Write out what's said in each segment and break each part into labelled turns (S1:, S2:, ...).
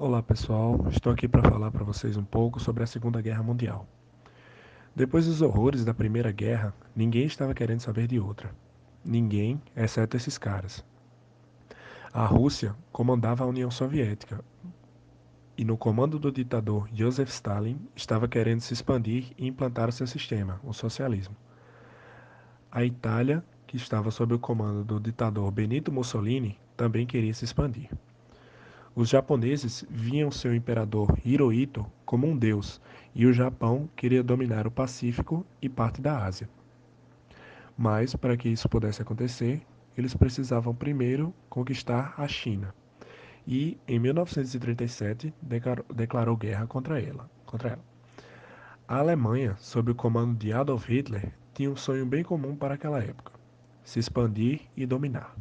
S1: Olá pessoal, estou aqui para falar para vocês um pouco sobre a Segunda Guerra Mundial. Depois dos horrores da Primeira Guerra, ninguém estava querendo saber de outra. Ninguém, exceto esses caras. A Rússia comandava a União Soviética e, no comando do ditador Joseph Stalin, estava querendo se expandir e implantar o seu sistema, o socialismo. A Itália, que estava sob o comando do ditador Benito Mussolini, também queria se expandir. Os japoneses viam seu imperador Hirohito como um deus, e o Japão queria dominar o Pacífico e parte da Ásia. Mas, para que isso pudesse acontecer, eles precisavam primeiro conquistar a China, e, em 1937, declarou guerra contra ela. A Alemanha, sob o comando de Adolf Hitler, tinha um sonho bem comum para aquela época: se expandir e dominar.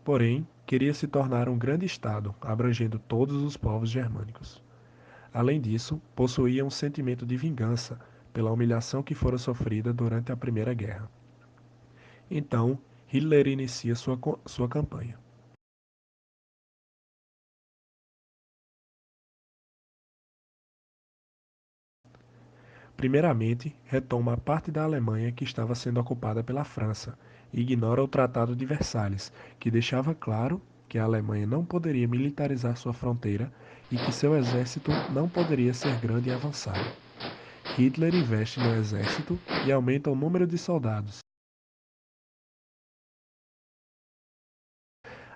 S1: Porém, queria se tornar um grande estado, abrangendo todos os povos germânicos. Além disso, possuía um sentimento de vingança pela humilhação que fora sofrida durante a Primeira Guerra. Então, Hitler inicia sua campanha. Primeiramente, retoma a parte da Alemanha que estava sendo ocupada pela França e ignora o Tratado de Versalhes, que deixava claro que a Alemanha não poderia militarizar sua fronteira e que seu exército não poderia ser grande e avançado. Hitler investe no exército e aumenta o número de soldados.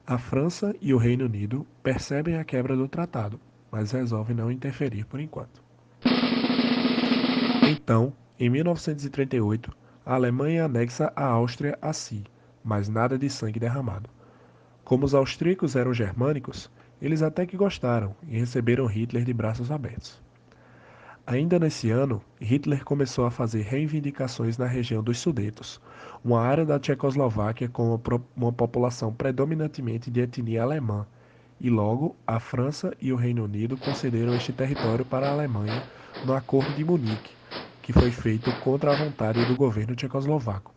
S1: A França e o Reino Unido percebem a quebra do tratado, mas resolvem não interferir por enquanto. Então, em 1938, a Alemanha anexa a Áustria a si, mas nada de sangue derramado. Como os austríacos eram germânicos, eles até que gostaram e receberam Hitler de braços abertos. Ainda nesse ano, Hitler começou a fazer reivindicações na região dos Sudetos, uma área da Tchecoslováquia com uma população predominantemente de etnia alemã, e logo a França e o Reino Unido concederam este território para a Alemanha no Acordo de Munique, que foi feito contra a vontade do governo tchecoslovaco,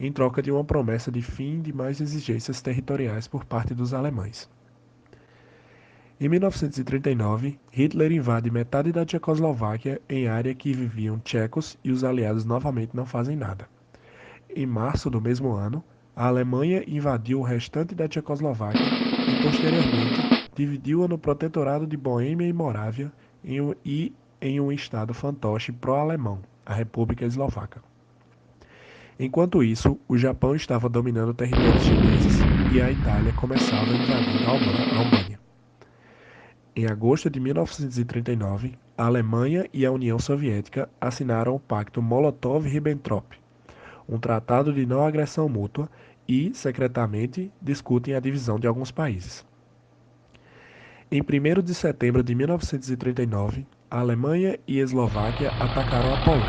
S1: em troca de uma promessa de fim de mais exigências territoriais por parte dos alemães. Em 1939, Hitler invade metade da Tchecoslováquia em área que viviam tchecos e os aliados novamente não fazem nada. Em março do mesmo ano, a Alemanha invadiu o restante da Tchecoslováquia e, posteriormente, dividiu-a no protetorado de Boêmia e Morávia em um estado fantoche pró-alemão, a República Eslovaca. Enquanto isso, o Japão estava dominando territórios chineses e a Itália começava invadindo a Albânia. Em agosto de 1939, a Alemanha e a União Soviética assinaram o Pacto Molotov-Ribbentrop, um tratado de não agressão mútua e, secretamente, discutem a divisão de alguns países. Em 1º de setembro de 1939, a Alemanha e a Eslováquia atacaram a Polônia.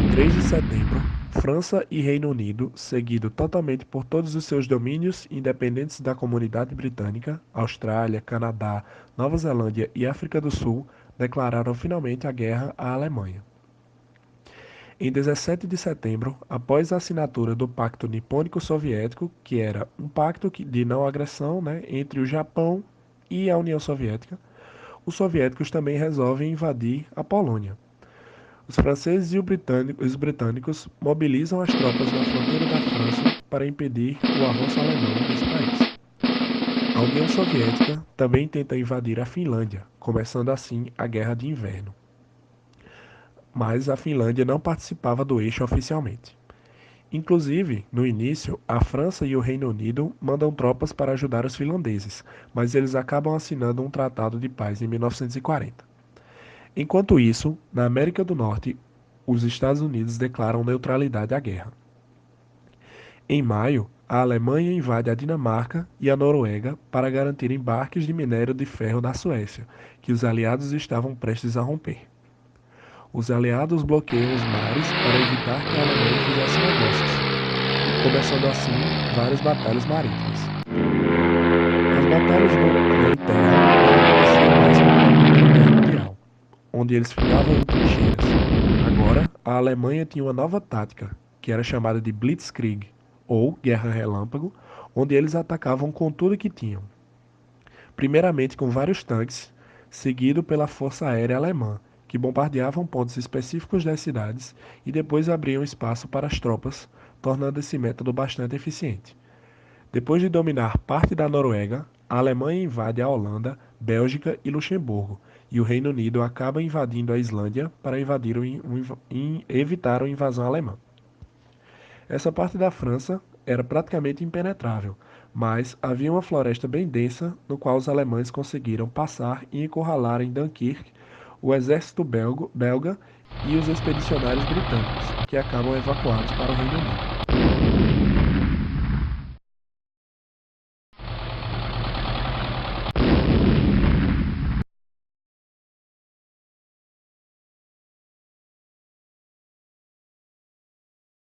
S1: Em 3 de setembro, França e Reino Unido, seguido totalmente por todos os seus domínios independentes da Comunidade Britânica, Austrália, Canadá, Nova Zelândia e África do Sul, declararam finalmente a guerra à Alemanha. Em 17 de setembro, após a assinatura do Pacto Nipônico-Soviético, que era um pacto de não agressão, entre o Japão e a União Soviética, os soviéticos também resolvem invadir a Polônia. Os franceses e os britânicos mobilizam as tropas na fronteira da França para impedir o avanço alemão nesse país. A União Soviética também tenta invadir a Finlândia, começando assim a Guerra de Inverno. Mas a Finlândia não participava do eixo oficialmente. Inclusive, no início, a França e o Reino Unido mandam tropas para ajudar os finlandeses, mas eles acabam assinando um tratado de paz em 1940. Enquanto isso, na América do Norte, os Estados Unidos declaram neutralidade à guerra. Em maio, a Alemanha invade a Dinamarca e a Noruega para garantir embarques de minério de ferro da Suécia, que os aliados estavam prestes a romper. Os aliados bloqueiam os mares para evitar que a Alemanha fizesse negócios, começando assim várias batalhas marítimas. As batalhas em terra não aconteciam mais como na Primeira Guerra Mundial, onde eles ficavam em trincheiras. Agora, a Alemanha tinha uma nova tática, que era chamada de Blitzkrieg, ou Guerra Relâmpago, onde eles atacavam com tudo que tinham. primeiramente com vários tanques, seguido pela Força Aérea Alemã, que bombardeavam pontos específicos das cidades e depois abriam espaço para as tropas, tornando esse método bastante eficiente. Depois de dominar parte da Noruega, a Alemanha invade a Holanda, Bélgica e Luxemburgo, e o Reino Unido acaba invadindo a Islândia para evitar uma invasão alemã. Essa parte da França era praticamente impenetrável, mas havia uma floresta bem densa no qual os alemães conseguiram passar e encurralar em Dunkirk o exército belga e os expedicionários britânicos, que acabam evacuados para o Reino Unido.